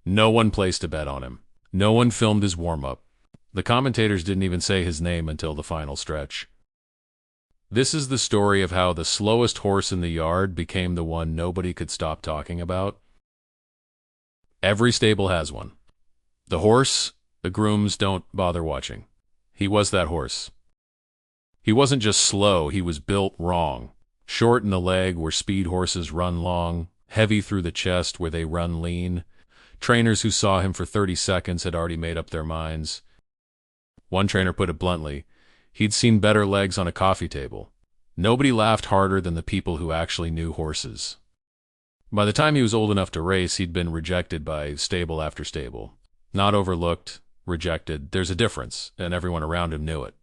No one placed a bet on him. No one filmed his warm-up. The commentators didn't even say his name until the final stretch. This is the story of how the slowest horse in the yard became the one nobody could stop talking about. Every stable has one. The horse, the grooms don't bother watching. He was that horse. He wasn't just slow, he was built wrong. Short in the leg where speed horses run long, heavy through the chest where they run lean. Trainers who saw him for 30 seconds had already made up their minds. One trainer put it bluntly, he'd seen better legs on a coffee table. Nobody laughed harder than the people who actually knew horses. By the time he was old enough to race, he'd been rejected by stable after stable. Not overlooked, rejected. There's a difference, and everyone around him knew it.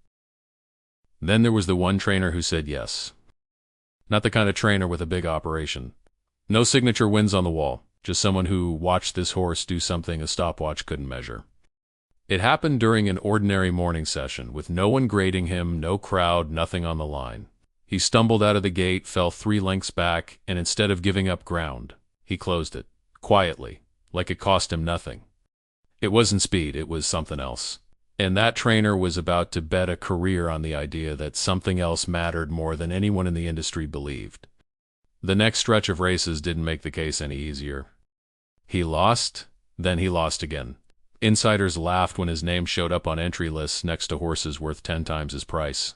Then there was the one trainer who said yes. Not the kind of trainer with a big operation. No signature wins on the wall, just someone who watched this horse do something a stopwatch couldn't measure. It happened during an ordinary morning session, with no one grading him, no crowd, nothing on the line. He stumbled out of the gate, fell 3 lengths back, and instead of giving up ground, he closed it, quietly, like it cost him nothing. It wasn't speed, it was something else. And that trainer was about to bet a career on the idea that something else mattered more than anyone in the industry believed. The next stretch of races didn't make the case any easier. He lost, then he lost again. Insiders laughed when his name showed up on entry lists next to horses worth 10 times his price.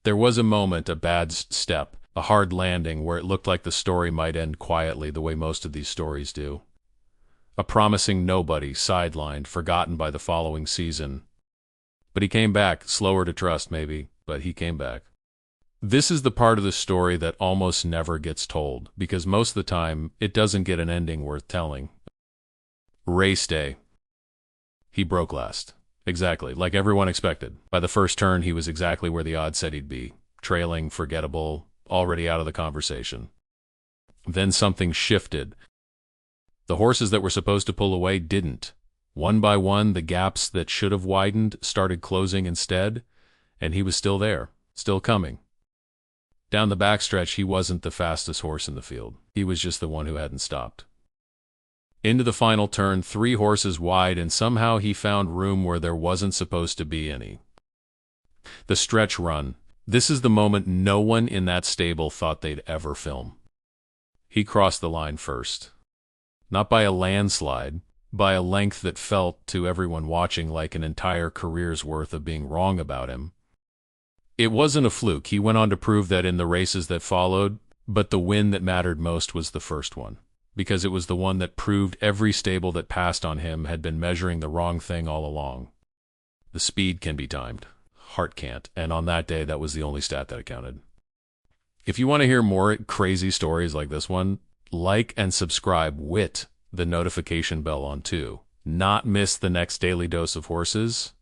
There was a moment, a bad step, a hard landing where it looked like the story might end quietly the way most of these stories do. A promising nobody, sidelined, forgotten by the following season. But he came back, slower to trust maybe, but he came back. This is the part of the story that almost never gets told, because most of the time it doesn't get an ending worth telling. Race day. He broke last. Exactly, like everyone expected. By the first turn, he was exactly where the odds said he'd be. Trailing, forgettable, already out of the conversation. Then something shifted. The horses that were supposed to pull away didn't. One by one, the gaps that should have widened started closing instead, and he was still there, still coming. Down the backstretch, he wasn't the fastest horse in the field. He was just the one who hadn't stopped. Into the final turn, 3 horses wide, and somehow he found room where there wasn't supposed to be any. The stretch run. This is the moment no one in that stable thought they'd ever film. He crossed the line first. Not by a landslide, by a length that felt, to everyone watching, like an entire career's worth of being wrong about him. It wasn't a fluke. He went on to prove that in the races that followed, but the win that mattered most was the first one. Because it was the one that proved every stable that passed on him had been measuring the wrong thing all along. The speed can be timed. Heart can't, and on that day, that was the only stat that accounted. If you want to hear more crazy stories like this one, like and subscribe with the notification bell on too. Not miss the next daily dose of horses.